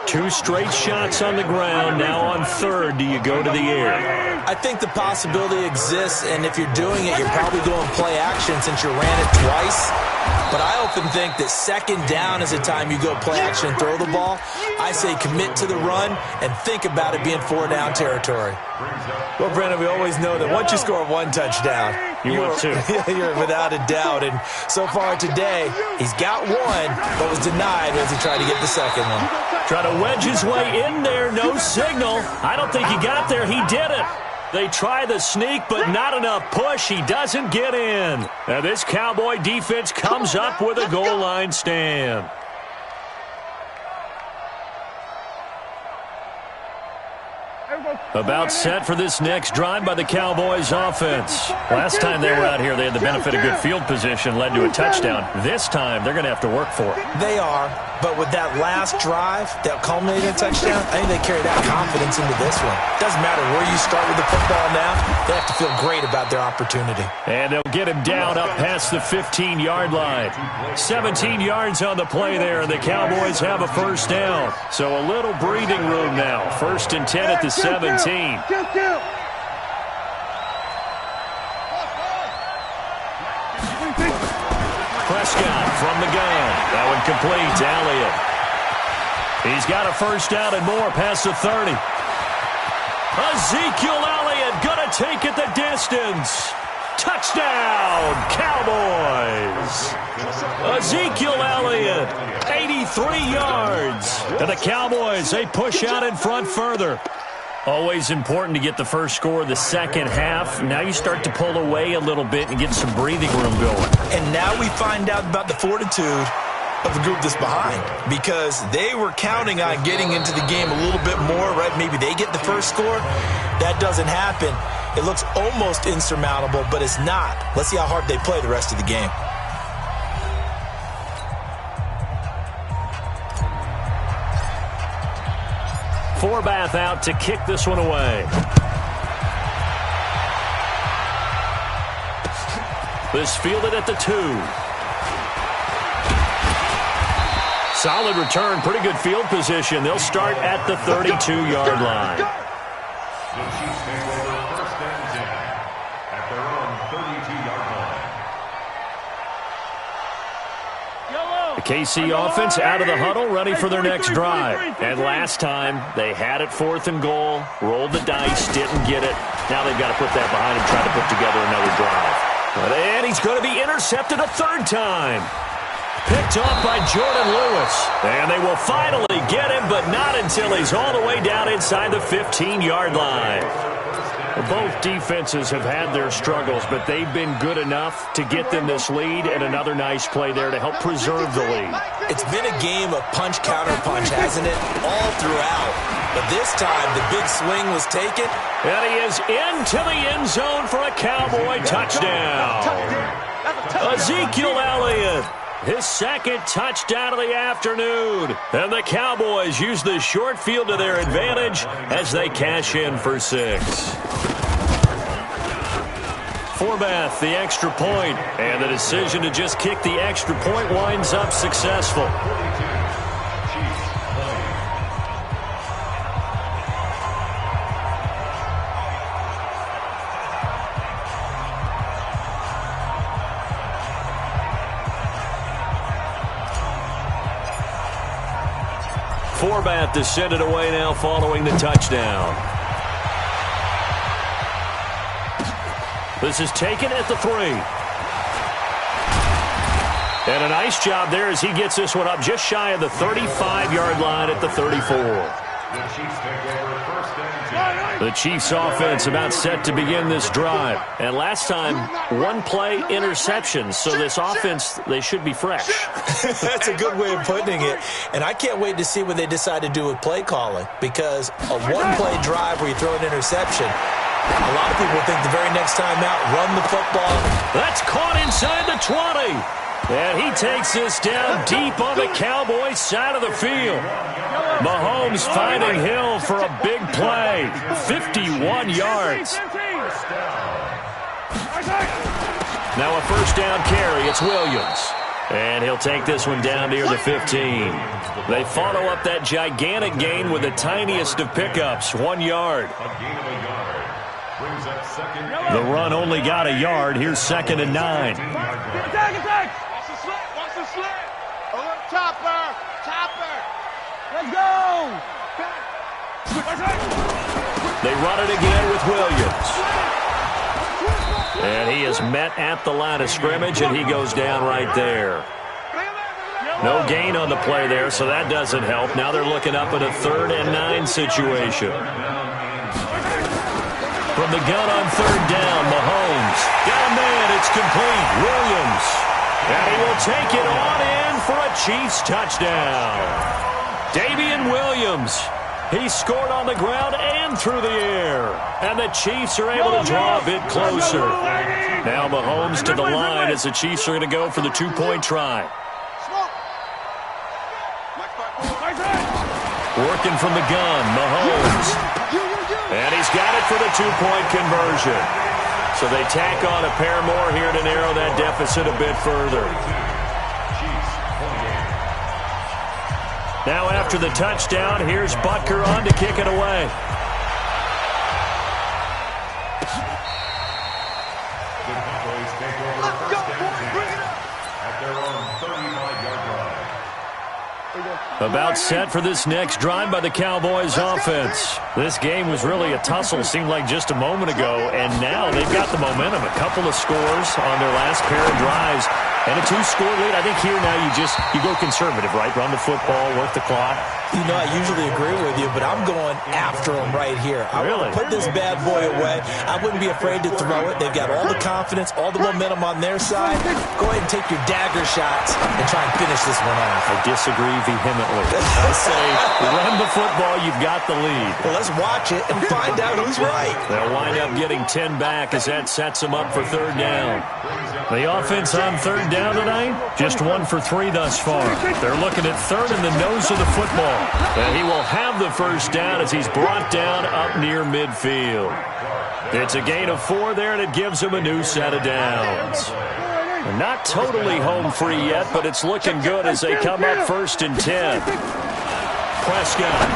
2 straight shots on the ground. Now on third, do you go to the air? I think the possibility exists, and if you're doing it, you're probably going play action since you ran it twice. But I often think that 2nd down is the time you go play action and throw the ball. I say commit to the run and think about it being 4-down territory. Well, Brandon, we always know that once you score 1 touchdown, you're without a doubt. And so far today, he's got 1, but was denied as he tried to get the 2nd one. Try to wedge his way in there, no signal. I don't think he got there. He did it. They try the sneak, but not enough push. He doesn't get in. Now this Cowboy defense comes up with a goal line stand. About set for this next drive by the Cowboys offense. Last time they were out here, they had the benefit of good field position, led to a touchdown. This time, they're going to have to work for it. They are, but with that last drive that culminated in a touchdown, I think they carry that confidence into this one. Doesn't matter where you start with the football now, they have to feel great about their opportunity. And they'll get him down up past the 15-yard line. 17 yards on the play there, and the Cowboys have a 1st down. So a little breathing room now. 1st and 10 at the 17. Prescott from the gun. That one complete to Elliott. He's got a 1st down and more past the 30. Ezekiel Elliott going to take it the distance. Touchdown, Cowboys. Ezekiel Elliott, 83 yards. And the Cowboys, they push out in front further. Always important to get the first score of the second half. Now you start to pull away a little bit and get some breathing room going. And now we find out about the fortitude of the group that's behind, because they were counting on getting into the game a little bit more, right? Maybe they get the first score. That doesn't happen. It looks almost insurmountable, but it's not. Let's see how hard they play the rest of the game. Forbath out to kick this one away. This fielded at the 2. Solid return, pretty good field position. They'll start at the 32-yard line. The Chiefs take over 1st and 10 at their own 32-yard line. The KC offense out of the huddle, ready for their next drive. And last time, they had it 4th and goal, rolled the dice, didn't get it. Now they've got to put that behind them, try to put together another drive. And he's going to be intercepted a 3rd time. Picked off by Jordan Lewis. And they will finally get him, but not until he's all the way down inside the 15-yard line. Both defenses have had their struggles, but they've been good enough to get them this lead, and another nice play there to help preserve the lead. It's been a game of punch-counter-punch, hasn't it? All throughout. But this time, the big swing was taken. And he is into the end zone for a Cowboy touchdown. Ezekiel Elliott, his 2nd touchdown of the afternoon. And the Cowboys use the short field to their advantage as they cash in for 6. Forbath, the extra point, and the decision to just kick the extra point winds up successful. Forbath to send it away now following the touchdown. This is taken at the 3. And a nice job there as he gets this one up just shy of the 35-yard line at the 34. The Chiefs offense about set to begin this drive. And last time, one-play interception. So this offense, they should be fresh. That's a good way of putting it. And I can't wait to see what they decide to do with play calling. Because a one-play drive where you throw an interception, a lot of people think the very next time out, run the football. That's caught inside the 20. And he takes this down deep on the Cowboys side of the field. Mahomes finding Hill for a big play. 51 yards. Now a first down carry. It's Williams. And he'll take this one down near the 15. They follow up that gigantic gain with the tiniest of pickups, 1 yard. The run only got a yard. Here's 2nd and 9. Attack! Watch the slip! Chopper! Let's go! They run it again with Williams. And he is met at the line of scrimmage, and he goes down right there. No gain on the play there, so that doesn't help. Now they're looking up at a 3rd and 9 situation. From the gun on 3rd down, Mahomes. Got a man, it's complete. Williams. And he will take it on in for a Chiefs touchdown. Damian Williams. He scored on the ground and through the air. And the Chiefs are able to draw a bit closer. Now Mahomes to the line as the Chiefs are going to go for the 2-point try. Working from the gun, Mahomes. And he's got it for the 2-point conversion. So they tack on a pair more here to narrow that deficit a bit further. Now after the touchdown, here's Butker on to kick it away. The Cowboys take over first down at their own 35-yard line. About set for this next drive by the Cowboys offense. This game was really a tussle, seemed like just a moment ago, and now they've got the momentum. A couple of scores on their last pair of drives and a 2-score lead. I think here now you go conservative, right? Run the football, work the clock. You know, I usually agree with you, but I'm going after them right here. I want to put this bad boy away. I wouldn't be afraid to throw it. They've got all the confidence, all the momentum on their side. Go ahead and take your dagger shots and try and finish this one off. I disagree vehemently. I say run the football, you've got the lead. Well, let's watch it and find out who's right. They'll wind up getting 10 back as that sets them up for 3rd down. The offense on 3rd down tonight, just 1 for 3 thus far. They're looking at 3rd in the nose of the football. And he will have the first down as he's brought down up near midfield. It's a gain of 4 there, and it gives him a new set of downs. They're not totally home free yet, but it's looking good as they come up 1st and 10. Prescott.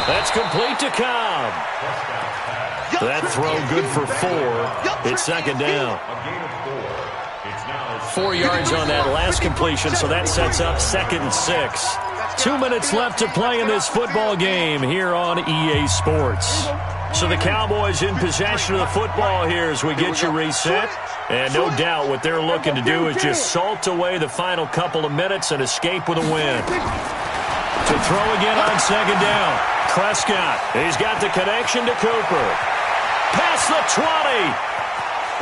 That's complete to Cobb. That throw good for 4. It's 2nd down. 4 yards on that last completion, so that sets up 2nd and 6. 2 minutes left to play in this football game here on EA Sports. So the Cowboys in possession of the football here as we get you reset. And no doubt what they're looking to do is just salt away the final couple of minutes and escape with a win. To throw again on 2nd down. Prescott, he's got the connection to Cooper. Past the 20.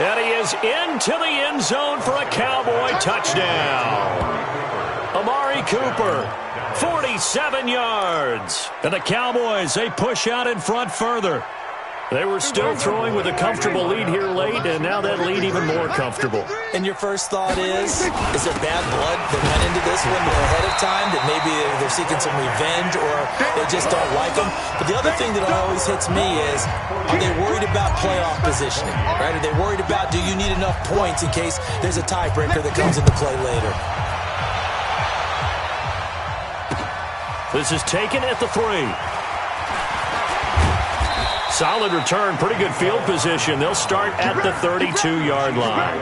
And he is into the end zone for a Cowboy touchdown. Amari Cooper, 47 yards. And the Cowboys, they push out in front further. They were still throwing with a comfortable lead here late, and now that lead even more comfortable. And your first thought is there bad blood that went into this one ahead of time, that maybe they're seeking some revenge or they just don't like them? But the other thing that always hits me is, are they worried about playoff positioning? Right? Are they worried about, do you need enough points in case there's a tiebreaker that comes into play later? This is taken at the 3. Solid return, pretty good field position. They'll start at the 32-yard line.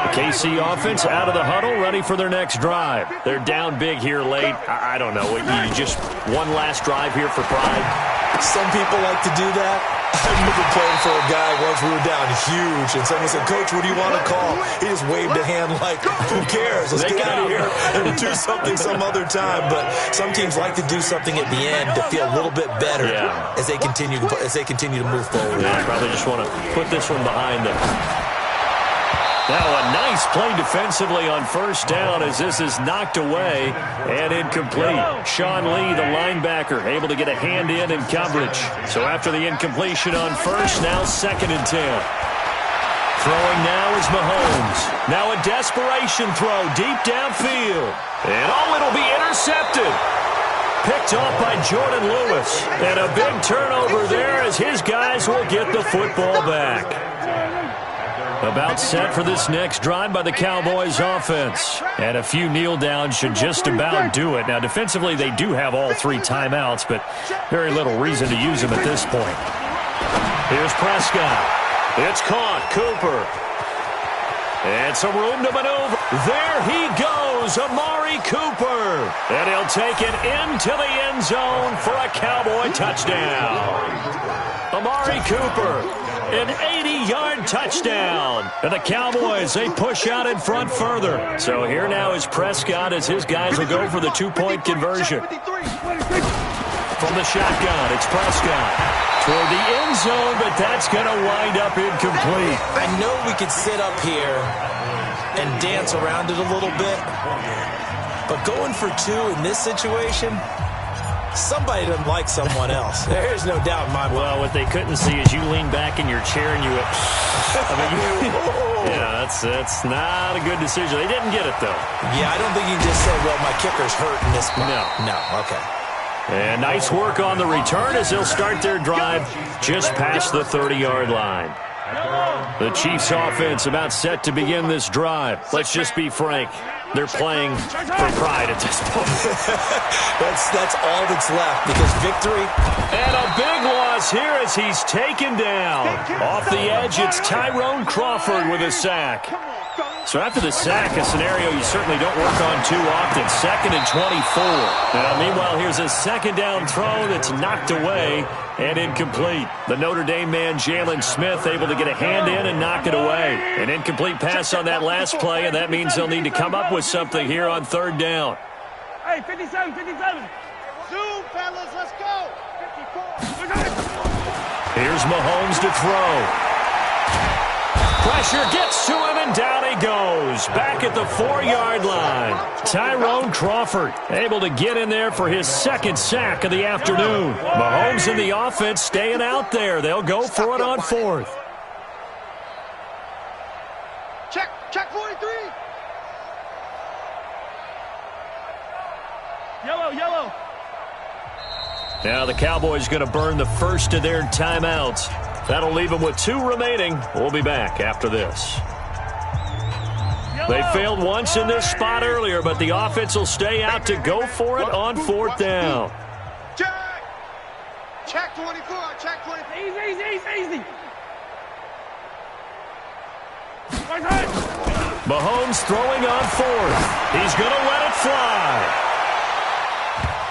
The KC offense out of the huddle, ready for their next drive. They're down big here late. I don't know. You just one last drive here for pride. Some people like to do that. I remember playing for a guy once. We were down huge, and someone said, "Coach, what do you want to call?" He just waved a hand like, "Who cares? Let's get out of here and do something some other time." But some teams like to do something at the end to feel a little bit better as they continue to move forward. Yeah, probably just want to put this one behind them. Now a nice play defensively on first down as this is knocked away and incomplete. Sean Lee, the linebacker, able to get a hand in coverage. So after the incompletion on first, now 2nd and 10. Throwing now is Mahomes. Now a desperation throw deep downfield. And it'll be intercepted. Picked off by Jordan Lewis. And a big turnover there as his guys will get the football back. About set for this next drive by the Cowboys offense. And a few kneel downs should just about do it. Now, defensively, they do have all 3 timeouts, but very little reason to use them at this point. Here's Prescott. It's caught. Cooper. And some room to maneuver. There he goes, Amari Cooper. And he'll take it into the end zone for a Cowboy touchdown. Amari Cooper. An 80-yard touchdown. And the Cowboys, they push out in front further. So here now is Prescott as his guys will go for the 2-point conversion. From the shotgun, it's Prescott. Toward the end zone, but that's going to wind up incomplete. I know we could sit up here and dance around it a little bit, but going for 2 in this situation, somebody doesn't like someone else. There's no doubt in my mind. Well, what they couldn't see is you lean back in your chair and you went, that's not a good decision. They didn't get it, though. Yeah, I don't think you can just say, well, my kicker's hurt in this spot. No, okay. And nice work on the return as they'll start their drive just past the 30-yard line. The Chiefs offense about set to begin this drive. Let's just be frank. They're playing for pride at this point. that's all that's left because victory. And a big loss here as he's taken down. Off the edge, it's Tyrone Crawford with a sack. So after the sack, a scenario you certainly don't work on too often. 2nd and 24. Now, meanwhile, here's a 2nd down throw that's knocked away and incomplete. The Notre Dame man, Jalen Smith, able to get a hand in and knock it away. An incomplete pass on that last play, and that means they'll need to come up with something here on 3rd down. Hey, 57. Zoom, fellas, let's go. 54. Here's Mahomes to throw. Pressure gets to him, and down he goes. Back at the 4-yard line. Tyrone Crawford able to get in there for his 2nd sack of the afternoon. Mahomes and the offense staying out there. They'll go for it on 4th. Check 43. Yellow. Now the Cowboys going to burn the first of their timeouts. That'll leave them with 2 remaining. We'll be back after this. They failed once in this spot earlier, but the offense will stay out to go for it on 4th down. Check 24. Check 24. Easy. Mahomes throwing on 4th. He's going to let it fly.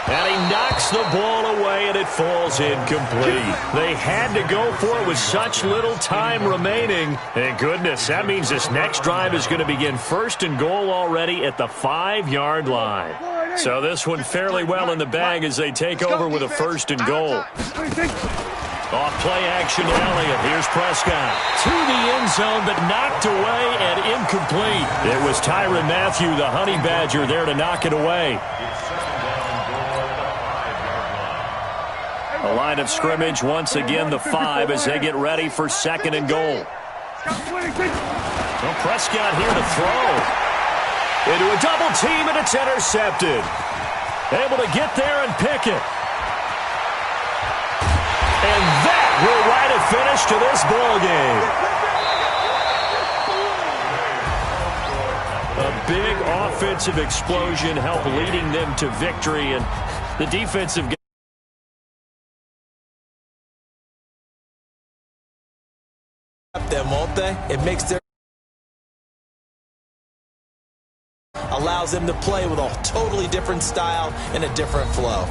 And he knocks the ball away, and it falls incomplete. They had to go for it with such little time remaining. And goodness, that means this next drive is going to begin 1st and goal already at the 5-yard line. So this one fairly well in the bag as they take over with a 1st and goal. Off play action to Elliott. Here's Prescott. To the end zone, but knocked away and incomplete. It was Tyrann Mathieu, the Honey Badger, there to knock it away. A line of scrimmage, once again, the 5 as they get ready for 2nd and goal. Well, Prescott here to throw. Into a double team, and it's intercepted. Able to get there and pick it. And that will write a finish to this ball game. A big offensive explosion helped leading them to victory, and the defensive them, won't they? It makes their allows them to play with a totally different style and a different flow.